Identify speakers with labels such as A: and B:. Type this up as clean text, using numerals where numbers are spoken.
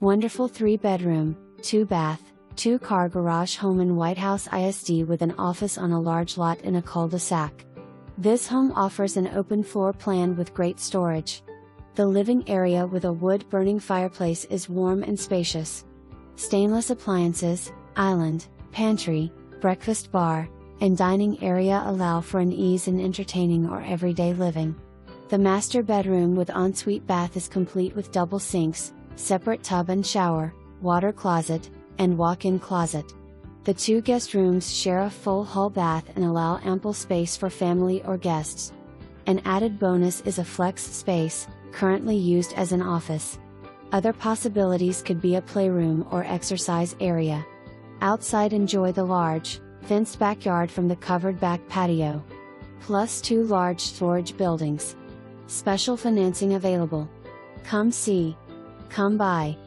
A: Wonderful 3-bedroom, 2-bath, 2-car garage home in Whitehouse ISD with an office on a large lot in a cul-de-sac. This home offers an open floor plan with great storage. The living area with a wood-burning fireplace is warm and spacious. Stainless appliances, island, pantry, breakfast bar, and dining area allow for an ease in entertaining or everyday living. The master bedroom with ensuite bath is complete with double sinks, separate tub and shower, water closet, and walk-in closet. The 2 guest rooms share a full hall bath and allow ample space for family or guests. An added bonus is a flex space, currently used as an office. Other possibilities could be a playroom or exercise area. Outside, enjoy the large, fenced backyard from the covered back patio. Plus 2 large storage buildings. Special financing available. Come see. Come buy.